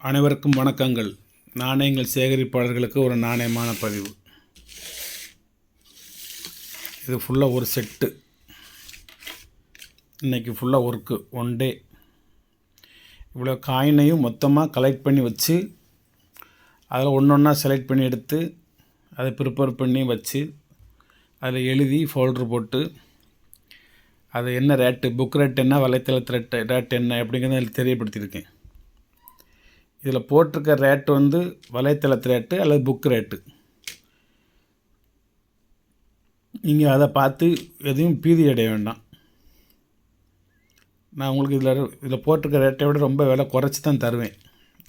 அனைவருக்கும் வணக்கங்கள். நாணயங்கள் சேகரிப்பாளர்களுக்கு ஒரு நாணயமான பதிவு. இது ஃபுல்லாக ஒரு செட்டு. இன்றைக்கி ஃபுல்லாக ஒர்க்கு, ஒன் டே. இவ்வளோ காயினையும் மொத்தமாக கலெக்ட் பண்ணி வச்சு அதில் ஒன்று ஒன்றா செலக்ட் பண்ணி எடுத்து அதை ப்ரிப்பேர் பண்ணி வச்சு அதில் எழுதி ஃபோல்ட்ரு போட்டு அது என்ன ரேட்டு, புக் ரேட் என்ன, வலைத்தளத்து ரேட் என்ன அப்படிங்கிறத தெரியப்படுத்தியிருக்கேன். இதில் போட்டிருக்க ரேட்டு வந்து வலைத்தளத்து ரேட்டு அல்லது புக் ரேட்டு. நீங்கள் அதை பார்த்து எதையும் பீதி அடைய வேண்டாம். நான் உங்களுக்கு இதில் போட்டிருக்க ரேட்டை விட ரொம்ப விலை குறைச்சி தான் தருவேன்.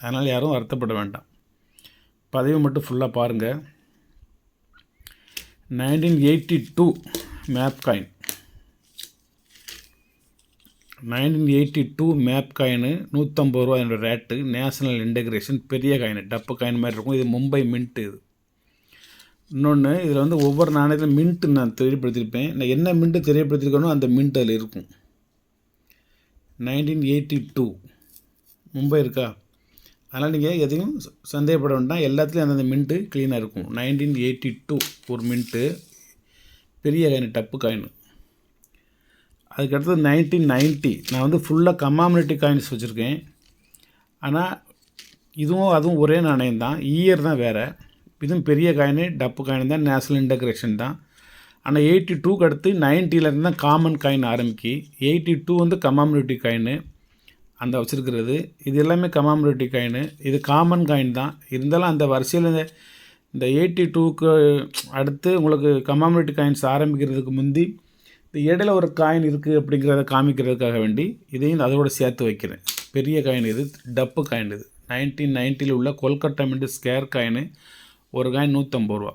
அதனால் யாரும் வருத்தப்பட வேண்டாம். பதிவு மட்டும் ஃபுல்லாக பாருங்கள். 1982 மேப் காயின். 1982 மேப் காயின் 150 ரூபா என்னோடய ரேட்டு. நேஷனல் இன்டெகிரேஷன், பெரிய காயின், டப்பு காயின் மாதிரி இருக்கும். இது மும்பை மின்ட்டு. இது இன்னொன்று, இதில் வந்து ஒவ்வொரு நாணயத்திலும் மின்ட்டு நான் தெரியப்படுத்தியிருப்பேன். நான் என்ன மின்ட்டு தெரியப்படுத்தியிருக்கணும் அந்த மின்ட் அதில் இருக்கும். 1982 மும்பை இருக்கா, அதனால் நீங்கள் எதையும் சந்தேகப்பட வேண்டாம். எல்லாத்துலேயும் அந்தந்த மின்ட்டு க்ளீனாக இருக்கும். 1982 ஒரு மின்ட்டு, பெரிய காயின், டப்பு காயின். அதுக்கடுத்தது 1990. நான் வந்து ஃபுல்லாக கமாமினிட்டி காயின்ஸ் வச்சுருக்கேன். ஆனால் அதுவும் ஒரே நாணயம் தான், இயர் தான் வேறு. இதுவும் பெரிய காயின், டப்பு காயின் தான், நேஷனல் இன்டெகிரேஷன் தான். ஆனால் 82க்கு அடுத்து 90லேருந்து தான் காமன் காயின் ஆரம்பிக்கி. 82 வந்து கமாமினிட்டி காயின் அந்த வச்சுருக்கிறது. இது எல்லாமே கமாமினிட்டி காயின். இது காமன் காயின் தான். இருந்தாலும் அந்த வரிசையில் இந்த 82க்கு அடுத்து உங்களுக்கு கமாமினிட்டி காயின்ஸ் ஆரம்பிக்கிறதுக்கு முந்தி இந்த இடையில ஒரு காயின் இருக்குது அப்படிங்கிறத காமிக்கிறதுக்காக வேண்டி இதையும் அதோடு சேர்த்து வைக்கிறேன். பெரிய காயின் இது, டப்பு காயின். இது 1990 உள்ள கொல்கட்டா மின்ட் ஸ்கேர் காயின். ஒரு காயின் 150 ரூபா.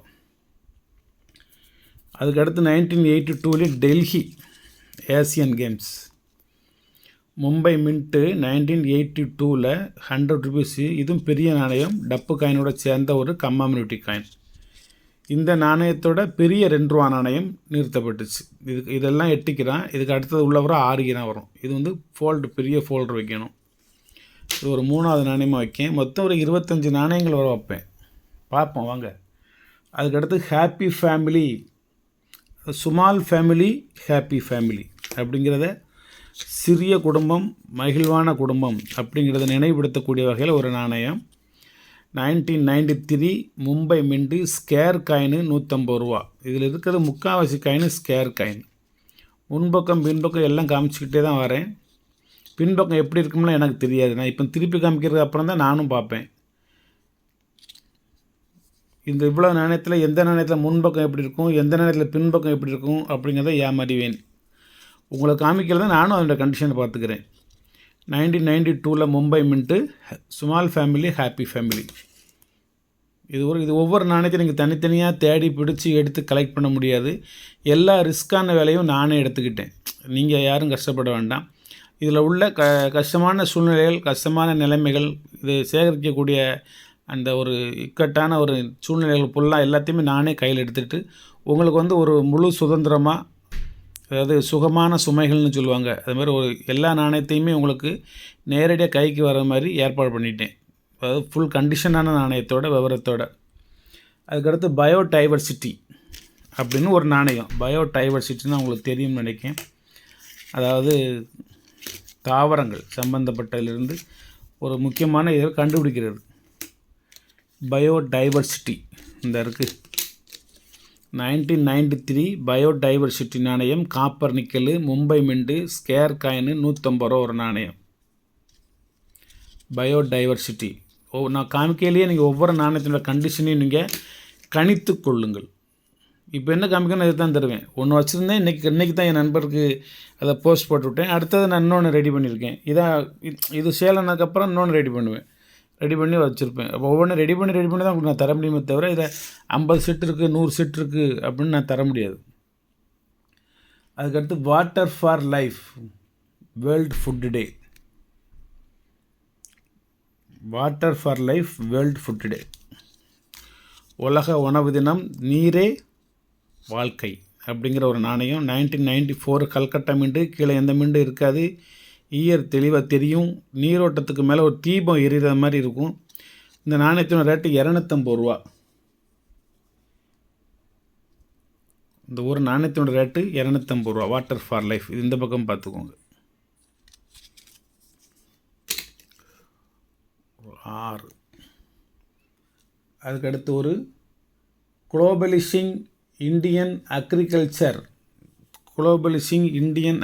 அதுக்கடுத்து 1982 Delhi Asian games. Mumbai mint 1982 100 rupees. இதுவும் பெரிய நாணயம், டப்பு காயினோட சேர்ந்த ஒரு கமாமினிட்டி காயின். இந்த நாணயத்தோட பெரிய 2 ரூபா நாணயம் நிறுத்தப்பட்டுச்சு. இதெல்லாம் எட்டிக்கிறான். இதுக்கு அடுத்தது உள்ள வர 6 கிராம் வரும். இது வந்து பெரிய ஃபோல்டர் வைக்கணும். இது ஒரு 3வது நாணயமாக வைக்கேன். மொத்தம் ஒரு 25 நாணயங்கள் வர வைப்பேன். பார்ப்போம் வாங்க. அதுக்கடுத்து happy family, small family, happy family அப்படிங்கிறத சிறிய குடும்பம், மகிழ்வான குடும்பம் அப்படிங்கிறத நினைவுபடுத்தக்கூடிய வகையில் ஒரு நாணயம். 1993 மும்பை மின்ட்டு ஸ்கேர் காயின் 150 ரூபா. இதில் இருக்கிறது முக்கால்வாசி காயின் ஸ்கேர் காயின். முன்பக்கம் பின்பக்கம் எல்லாம் காமிச்சிக்கிட்டே தான் வரேன். பின்பக்கம் எப்படி இருக்கும்லாம் எனக்கு தெரியாது. நான் இப்போ திருப்பி காமிக்கிறது அப்புறம் தான் நானும் பார்ப்பேன். இந்த இவ்வளோ நாணயத்தில் எந்த நாணயத்தில் முன்பக்கம் எப்படி இருக்கும், எந்த நாணயத்தில் பின்பக்கம் எப்படி இருக்கும் அப்படிங்கிறத ஏமாறிவேன். உங்களை காமிக்கிறத நானும் அதோட கண்டிஷனை பார்த்துக்கிறேன். 1992 Mumbai mint small family, happy family. இது ஒவ்வொரு நாணயத்தையும் நீங்கள் தனித்தனியாக தேடி பிடிச்சி எடுத்து கலெக்ட் பண்ண முடியாது. எல்லா ரிஸ்க்கான வேலையும் நானே எடுத்துக்கிட்டேன். நீங்கள் யாரும் கஷ்டப்பட வேண்டாம். இதில் உள்ள கஷ்டமான சூழ்நிலைகள், கஷ்டமான நிலைமைகள், இது சேகரிக்கக்கூடிய அந்த ஒரு இக்கட்டான ஒரு சூழ்நிலைகள் ஃபுல்லாக எல்லாத்தையுமே நானே கையில் எடுத்துகிட்டு உங்களுக்கு வந்து ஒரு முழு சுதந்திரமாக, அதாவது சுகமான சுமைகள்னு சொல்லுவாங்க, அது மாதிரி ஒரு எல்லா நாணயத்தையுமே உங்களுக்கு நேரடியாக கைக்கு வர மாதிரி ஏற்பாடு பண்ணிட்டேன். அதாவது ஃபுல் கண்டிஷனான நாணயத்தோட விவரத்தோட. அதுக்கடுத்து பயோடைவர்சிட்டி அப்படின்னு ஒரு நாணயம். பயோடைவர்சிட்டின்னு உங்களுக்கு தெரியும்னு நினைக்கிறேன். அதாவது தாவரங்கள் சம்பந்தப்பட்டதிலிருந்து ஒரு முக்கியமான இதை கண்டுபிடிக்கிறது. பயோடைவர்சிட்டி இந்த இருக்குது. 1993 பயோடைவர்சிட்டி நாணயம், copper nickel, Mumbai mint square coin 150 ரூபா ஒரு நாணயம். பயோடைவர்சிட்டி நான் காமிக்கையிலேயே நீங்கள் ஒவ்வொரு நாணயத்தினோட கண்டிஷனையும் நீங்கள் கணித்து கொள்ளுங்கள். இப்போ என்ன காமிக்கணும் இது தான் தருவேன். ஒன்று வச்சுருந்தேன், இன்றைக்கி தான் என் நண்பருக்கு அதை போஸ்ட் போட்டு விட்டேன். அடுத்தது நான் இன்னொன்று ரெடி பண்ணியிருக்கேன். இது சேலனதுக்கப்புறம் இன்னொன்று ரெடி பண்ணுவேன். ரெடி பண்ணி வச்சுருப்பேன். அப்போ ஒவ்வொன்றும் ரெடி பண்ணி தான் உங்களுக்கு நான் தர முடியுமே தவிர இதை 50 செட் இருக்குது, 100 செட் இருக்குது அப்படின்னு நான் தர முடியாது. அதுக்கடுத்து water for life, world food day. Water for life, world food day, உலக உணவு தினம், நீரே வாழ்க்கை அப்படிங்கிற ஒரு நாணயம். 1994 கல்கட்டா மின்ட்டு. கீழே எந்த மின்ட்டு இருக்காது. ஈயர் தெளிவாக தெரியும். நீரோட்டத்துக்கு மேலே ஒரு தீபம் எரிகிற மாதிரி இருக்கும். இந்த நாணயத்தினோட ரேட்டு 250 ரூபா. இந்த ஒரு நாணயத்தினோட ரேட்டு 250 ரூபா. Water for life. இது இந்த பக்கம் பார்த்துக்கோங்க. 6. அதுக்கடுத்து ஒரு குளோபலிஷிங் இந்தியன்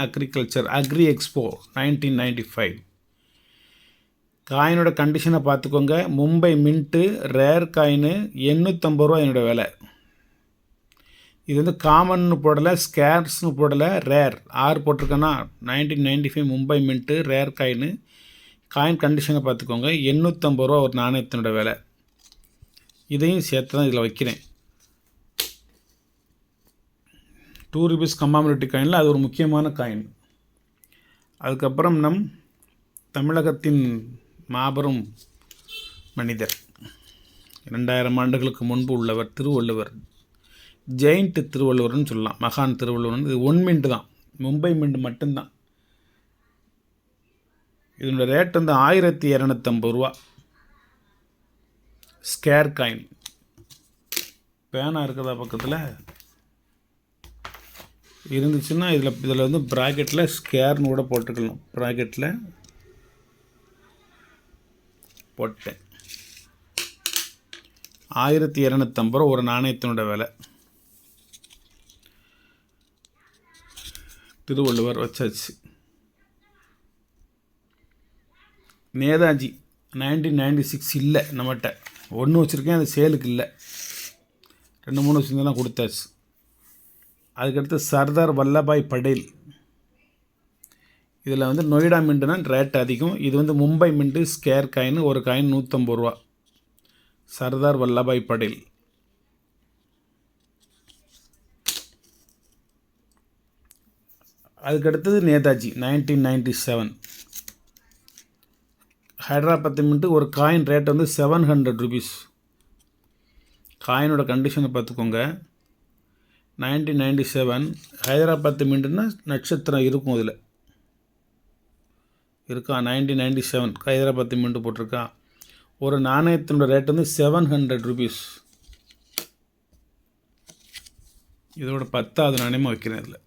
அக்ரிகல்ச்சர் அக்ரி எக்ஸ்போ 1995. காயினோட கண்டிஷனை பார்த்துக்கோங்க. மும்பை மின்ட்டு ரேர் காயினு 850 ரூபா என்னோடய விலை. இது வந்து காமன்னு போடலை, ஸ்கேர்ஸ்னு போடலை, rare 6 போட்டிருக்கேன்னா 1995 Mumbai mint rare coin கண்டிஷனை பார்த்துக்கோங்க. 850 ரூபா ஒரு நாணயத்தினோட விலை. இதையும் சேர்த்து தான் இதில் வைக்கிறேன். 2 rupees கம்மாமிலிட்டி காயினில் அது ஒரு முக்கியமான காயின். அதுக்கப்புறம் நம் தமிழகத்தின் மாபெரும் மனிதர், 2000 ஆண்டுகளுக்கு முன்பு உள்ளவர் திருவள்ளுவர். ஜெயிண்ட் திருவள்ளுவர்னு சொல்லலாம், மகான் திருவள்ளுவர். இது 1 மின்ட் தான், மும்பை மின்ட் மட்டும்தான். இதனோட ரேட் வந்து 1250 ரூபா. Square coin. பேனா இருக்குதா பக்கத்தில்? இருந்துச்சுன்னா இதில் வந்து ப்ராக்கெட்டில் ஸ்கேர்னு கூட போட்டுக்கலாம். ப்ராக்கெட்டில் போட்டேன். 1250 ரூபா ஒரு நாணயத்தினோட விலை. திருவள்ளுவர் வச்சாச்சு. நேதாஜி 1996 இல்லை நம்மகிட்ட. 1 வச்சுருக்கேன், அது சேலுக்கு இல்லை. 2-3 வச்சுருந்தெல்லாம் கொடுத்தாச்சு. அதுக்கடுத்து சர்தார் வல்லபாய் படேல். இதில் வந்து நொய்டா மின்ட்டுனா ரேட் அதிகம். இது வந்து மும்பை மின்ட்டு ஸ்கேர் காயின். ஒரு காயின் 150 ரூபா. சர்தார் வல்லபாய் படேல். அதுக்கடுத்தது நேதாஜி 1997. ஹைதராபாத் மின்ட்டு ஒரு காயின் ரேட் வந்து 700 rupees. காயினோட கண்டிஷனை பார்த்துக்கோங்க. 1997 ஹைதராபாத் மின்ட்டுன்னா நட்சத்திரம் இருக்கும், இதில் இருக்கா. 1997 ஹைதராபாத் மின்ட்டு போட்டிருக்கா. ஒரு நாணயத்தினோட ரேட் வந்து 700 rupees. இதோட 10வது நாணயமாக வைக்கிறேன் இதில்.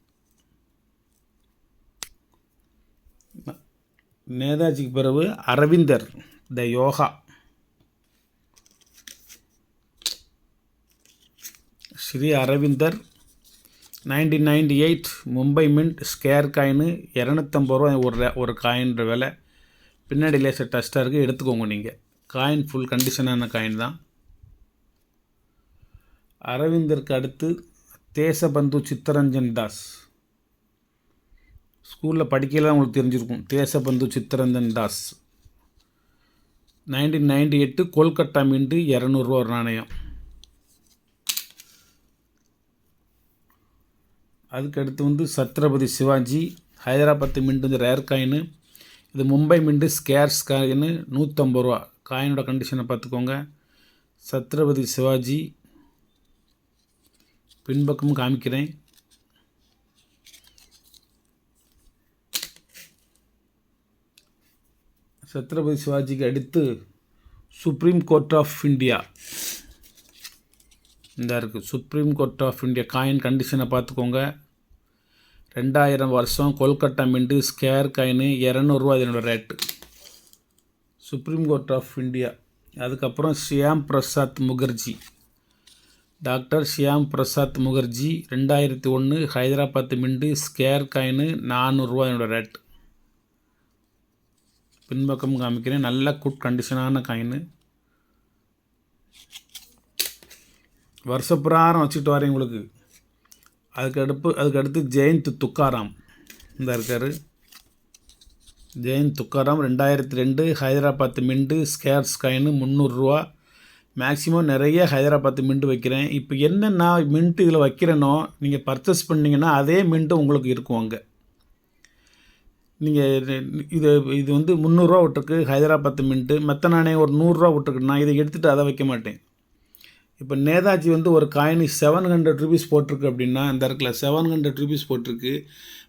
நேதாஜிக்கு பிறகு அரவிந்தர் த யோகா. ஸ்ரீ அரவிந்தர் 1998 மும்பை மின்ட் ஸ்கேர் காயின். 250 ரூபா ஒரு காயின்ற விலை. பின்னாடி லேசர் டஸ்ட்டாக இருக்குது, எடுத்துக்கோங்க நீங்கள். காயின் ஃபுல் கண்டிஷனான காயின் தான். அரவிந்தருக்கு அடுத்து தேசபந்து சித்தரஞ்சன் தாஸ். ஸ்கூலில் படிக்கலாம் உங்களுக்கு தெரிஞ்சிருக்கும். தேசபந்து சித்தரஞ்சன் தாஸ் 1998 கொல்கட்டா மின்ட்டு 200 ரூபா ஒரு நாணயம். அதுக்கடுத்து வந்து சத்ரபதி சிவாஜி ஹைதராபாத் மின்ட்டு வந்து ரேர் காயின். இது மும்பை மின்ட்டு ஸ்கேர்ஸ் காயின் 150 ரூபா. காயினோட கண்டிஷனை பார்த்துக்கோங்க. சத்ரபதி சிவாஜி பின்பக்கம் காமிக்கிறேன். சத்ரபதி சிவாஜிக்கு அடுத்து சுப்ரீம் கோர்ட் ஆஃப் இந்தியா இந்த இருக்குது. Supreme Court of India coin கண்டிஷனை பார்த்துக்கோங்க. 2000 வருஷம் கொல்கட்டா மின்ட்டு ஸ்கேர் காயின் 200 ரூபா இதனோட rate. Supreme Court of India. அதுக்கப்புறம் Shyam Prasad Mukherjee. Doctor Shyam Prasad Mukherjee 2001 Hyderabad mint square coin 400 ரூபா இதனோட ரேட்டு. பின்பக்கம் காமிக்கிறேன். நல்ல குட் கண்டிஷனான காயின். வருஷப்பிராரம் வச்சுட்டு வரேன் உங்களுக்கு. அதுக்கடுத்து ஜெயந்த் துக்காராம் இந்த இருக்கார். Jayant Tukaram 2002 Hyderabad mint squares coin 300 ரூபா. மேக்ஸிமம் நிறைய ஹைதராபாத் மின்ட்டு வைக்கிறேன். இப்போ என்னென்னா மின்ட்டு இதில் வைக்கிறேனோ நீங்கள் பர்ச்சேஸ் பண்ணிங்கன்னா அதே மின்ட்டு உங்களுக்கு இருக்கும் அங்கே. நீங்கள் இது வந்து 300 ரூபா விட்டுருக்கு ஹைதராபாத் மின்ட்டு. மற்ற நாணயம் ஒரு 100 ரூபா விட்டுருக்கு. நான் இதை எடுத்துகிட்டு அதை வைக்க மாட்டேன். இப்போ நேதாஜி வந்து ஒரு காயின் 700 rupees போட்டிருக்கு அப்படின்னா, இந்த இடத்துல 700 rupees போட்டிருக்கு.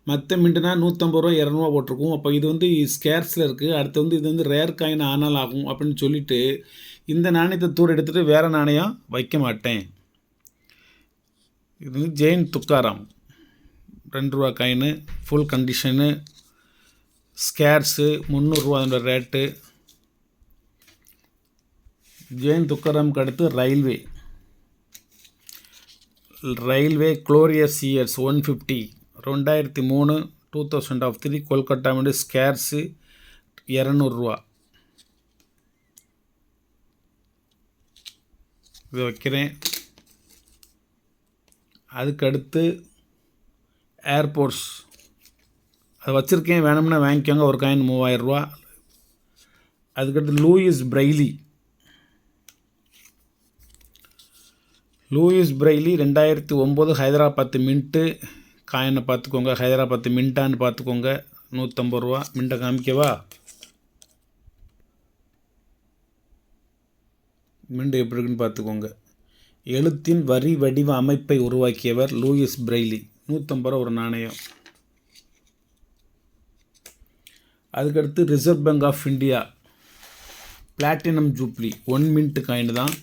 மற்ற மின்ட்டுனா 150 ரூபா 200 போட்டிருக்கும். அப்போ இது வந்து ஸ்கேர்ஸில் இருக்குது. அடுத்து வந்து இது வந்து ரேர் காயின் ஆனால் ஆகும் அப்படின்னு சொல்லிவிட்டு இந்த நாணயத்தை தூர எடுத்துகிட்டு வேறு நாணயம் வைக்க மாட்டேன். இது வந்து ஜெயின் துக்காராம் 2 ரூபா காயினு, ஃபுல் கண்டிஷனு, ஸ்கேர்ஸு, 300 ரூபா அதோட ரேட்டு. ஜெயின் துக்காராமுக்கு அடுத்து ரயில்வே க்ளோரியஸ் இயர்ஸ் 150 2003 2003 கொல்கட்டா வந்து ஸ்கேர்ஸு 200 ரூபா. இதை வைக்கிறேன். அதுக்கடுத்து ஏர்போர்ட்ஸ் அதை வச்சுருக்கேன், வேணும்னா வாங்கிக்கோங்க. ஒரு காயின் 3000 ரூபா. அதுக்கடுத்து லூயிஸ் பிரெய்லி 2009 ஹைதராபாத் மின்ட்டு காயினை பார்த்துக்கோங்க. ஹைதராபாத் மின்ட்டான்னு பார்த்துக்கோங்க. 150 ரூபா. மின்ட்டை காமிக்கவா? மின்ட்டு எப்படி இருக்குன்னு பார்த்துக்கோங்க. எழுத்தின் வரி வடிவ அமைப்பை உருவாக்கியவர் லூயிஸ் பிரெய்லி. 150 ரூபா ஒரு நாணயம். அதுக்கடுத்து Reserve Bank of India platinum jubilee 1 mint coin தான்.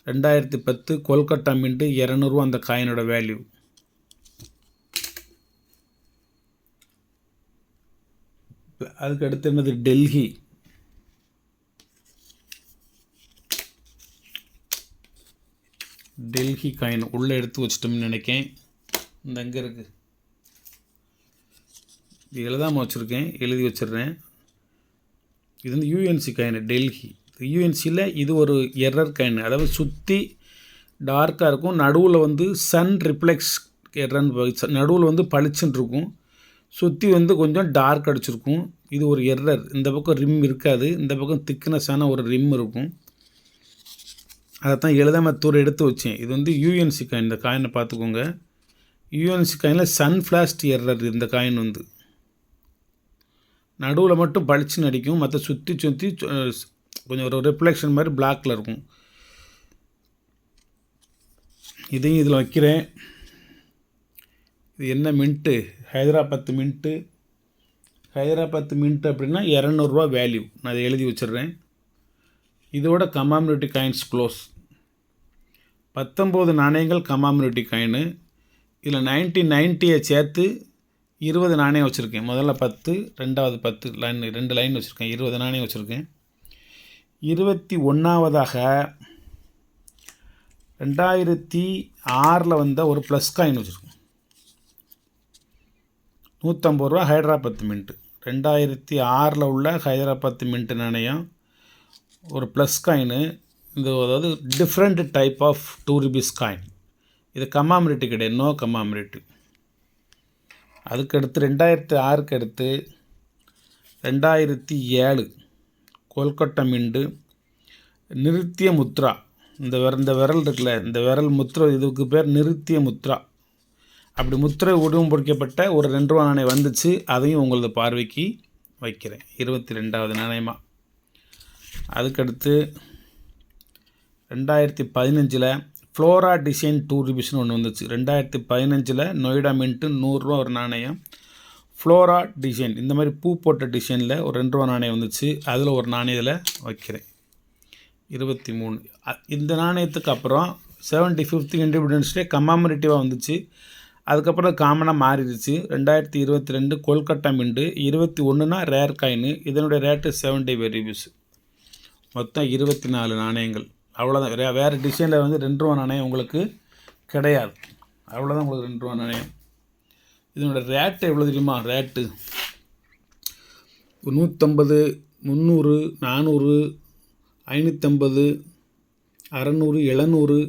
2010 கொல்கட்டா மின்ட்டு 200 ரூபா அந்த காயினோட வேல்யூ. அதுக்கடுத்து என்னது டெல்லி காயின் உள்ளே எடுத்து வச்சிட்டோம்னு நினைக்கேன். இந்த அங்கே இருக்குது, இது எழுதாமல் வச்சுருக்கேன், எழுதி வச்சிடுறேன். இது வந்து யூஎன்சி காயின் டெல்லி. யூஎன்சியில் இது ஒரு எரர் காயின், அதாவது சுற்றி டார்க்காக இருக்கும், நடுவில் வந்து சன் ரிஃப்ளெக்ஸ் எரர்னு நடுவில் வந்து பளிச்சுன்னு இருக்கும், சுற்றி வந்து கொஞ்சம் டார்க் அடிச்சிருக்கும். இது ஒரு எரர். இந்த பக்கம் ரிம் இருக்காது, இந்த பக்கம் திக்னஸான ஒரு ரிம் இருக்கும். அதை தான் எழுதாமல் தூர எடுத்து வச்சேன். இது வந்து யூஎன்சி காயின். இந்த காயினை பார்த்துக்கோங்க. யூஎன்சி காயினில் சன் ஃப்ளாஸ்ட் எரர். இந்த காயின் வந்து நடுவில் மட்டும் பளிச்சுன்னு அடிக்கும், மற்ற சுற்றி கொஞ்சம் ஒரு ரிஃப்ளெக்ஷன் மாதிரி பிளாக்கில் இருக்கும். இதையும் இதில் வைக்கிறேன். இது என்ன மின்ட்டு? ஹைதராபாத் மின்ட்டு. அப்படின்னா 200 ரூபா வேல்யூ. நான் அதை எழுதி வச்சிடுறேன். இதோட கமாமினிட்டி காயின்ஸ் க்ளோஸ். 19 நாணயங்கள் கமாமினிட்டி காயினு. இதில் 1990 சேர்த்து 20 நாணயம் வச்சுருக்கேன். முதல்ல 10, ரெண்டாவது 10 லைன், 2 லைன் வச்சுருக்கேன். 20 நாணயம் வச்சுருக்கேன். 21ஆவதாக 2006 வந்த ஒரு ப்ளஸ் காயின் வச்சுருக்கேன். 150 ரூபா ஹைதராபாத் மின்ட்டு. 2006 உள்ள ஹைதராபாத் மின்ட்டு நாணயம் ஒரு ப்ளஸ் காயின். இது அதாவது different type of 2 rupees coin. இது கமாமினிட்டி கிடையாது, நோ கமாமினிட்டி. அதுக்கடுத்து 2006 அடுத்து 2007 கொல்கட்டா மின்ட்டு நிறுத்திய முத்ரா. இந்த விரல் இருக்குல்ல, இந்த விரல் முத்ரா, இதுக்கு பேர் நிறுத்திய முத்ரா. அப்படி முத்திரை உருவம் ஒரு 2 ரூபா நாணயம் வந்துச்சு. அதையும் உங்களது பார்வைக்கு வைக்கிறேன். 22வது நாணயமாக. அதுக்கடுத்து 2015 ஃப்ளோரா டிசைன் 2 ரூபீஸ்னு ஒன்று வந்துச்சு. 2015 நொய்டா மின்ட்டு 100 ரூபா ஒரு நாணயம். ஃப்ளோரா டிசைன் இந்த மாதிரி பூ போட்ட டிசைனில் ஒரு 2 ரூபா நாணயம் வந்துச்சு. அதில் ஒரு நாணயத்தில் வைக்கிறேன். 23. இந்த நாணயத்துக்கு அப்புறம் 75th இண்டிபெண்டன்ஸ் டே கமாமரேட்டிவாக வந்துச்சு. அதுக்கப்புறம் காமனாக மாறிடுச்சு. 2022 கொல்கட்டா மின்ட்டு 21னா ரேர் காயின். இதனுடைய ரேட்டு 75 ரூபீஸ். மொத்தம் 24 நாணயங்கள். அவ்வளோதான். வேறு டிசைனில் வந்து 2 ரூபா நாணயம் உங்களுக்கு கிடையாது. அவ்வளோதான் உங்களுக்கு 2 ரூபா நாணயம். இதனோட ரேட்டு எவ்வளோ தெரியுமா? ரேட்டு 150, 300, 400, 550, 600, 700,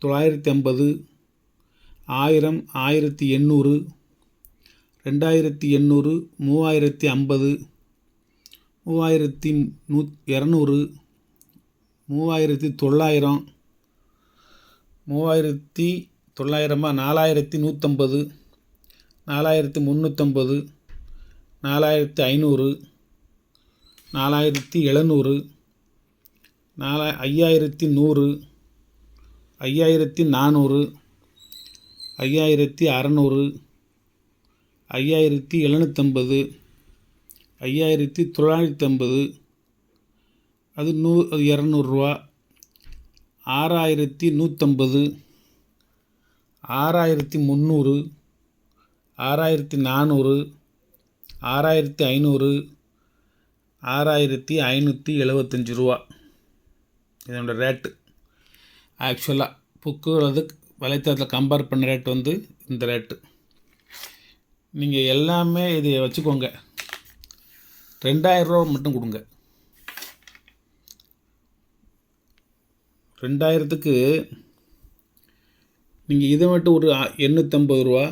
950, 1000, 1800, 2800, 3050, 3200, 3900, 4150, 4350, 4500, 4700, 5100, 5400, 5600, 5750, 5950, அது 200 6150, 6300, 6400, 6500, 6575 இதனோட ரேட்டு. ஆக்சுவலாக புக்கு அல்லது வலைத்தளத்தில் கம்பேர் பண்ண ரேட் வந்து இந்த ரேட்டு. நீங்கள் எல்லாமே இதை வச்சுக்கோங்க. 2000 ரூபா மட்டும் கொடுங்க. 2000க்கு நீங்கள் இதை மட்டும் ஒரு 850 ரூபா.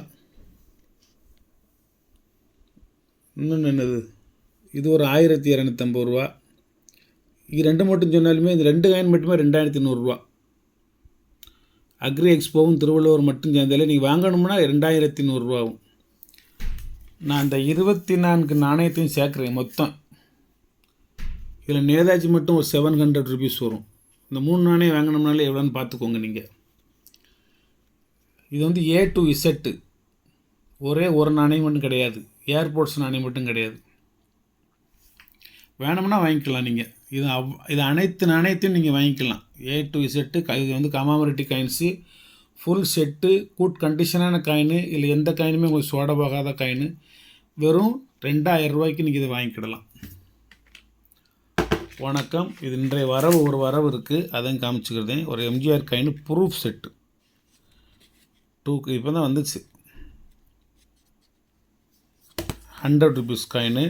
இன்னொன்று என்னது, இது ஒரு 1250 ரூபா. இது ரெண்டு மட்டும் சொன்னாலுமே இந்த 2 காயின் மட்டுமே 2100 அக்ரி எக்ஸ்போவும் திருவள்ளுவர் மட்டும் சேர்ந்தாலே நீங்கள் வாங்கணும்னா 2100 ஆகும். நான் இந்த 24 நாணயத்தையும் சேர்க்குறேன் மொத்தம். இதில் நேதாஜி மட்டும் ஒரு 700 ருபீஸ் வரும். இந்த 3 நாணயம் வாங்கினோம்னாலே எவ்வளோன்னு பார்த்துக்கோங்க நீங்கள். இது வந்து A to Z, ஒரே ஒரு நாணயம் மட்டும் கிடையாது. ஏர்போர்ட்ஸ் நாணயம் மட்டும் கிடையாது. வேணும்னா வாங்கிக்கலாம் நீங்கள். இது அனைத்து நாணயத்தையும் நீங்கள் வாங்கிக்கலாம். A to Z. இது வந்து commemorative coins, full set, good கண்டிஷனான காயினு. இல்லை எந்த காயினுமே உங்களுக்கு சோட போகாத காயினு. வெறும் 2000 ரூபாய்க்கு நீங்கள் இதை வாங்கிக்கிடலாம். வணக்கம். இது இன்றைய வரவு ஒரு வரவு இருக்குது, அதையும் காமிச்சுக்கிறதேன். ஒரு எம்ஜிஆர் காயின் ப்ரூஃப் செட்டு 2க்கு இப்போ தான் வந்துச்சு. 100 rupees coin,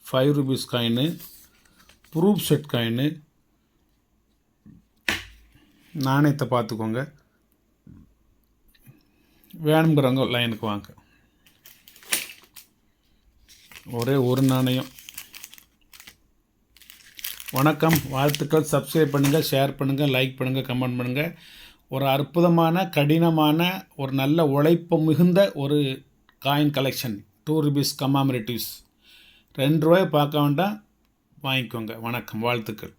5 rupees coin, proof set coin. நாணயத்தை பார்த்துக்கோங்க. வேணுங்கிறவங்க லைனுக்கு வாங்க. ஒரே ஒரு நாணயம். வணக்கம், வாழ்த்துக்கள். சப்ஸ்கிரைப் பண்ணுங்கள், ஷேர் பண்ணுங்கள், லைக் பண்ணுங்கள், கமெண்ட் பண்ணுங்கள். ஒரு அற்புதமான, கடினமான, ஒரு நல்ல உழைப்பு மிகுந்த ஒரு காயின் கலெக்ஷன். 2 ருபீஸ் கமாமரேட்டிவ்ஸ். 2 ரூபாய் பார்க்க வேண்டாம், வாங்கிக்கோங்க. வணக்கம், வாழ்த்துக்கள்.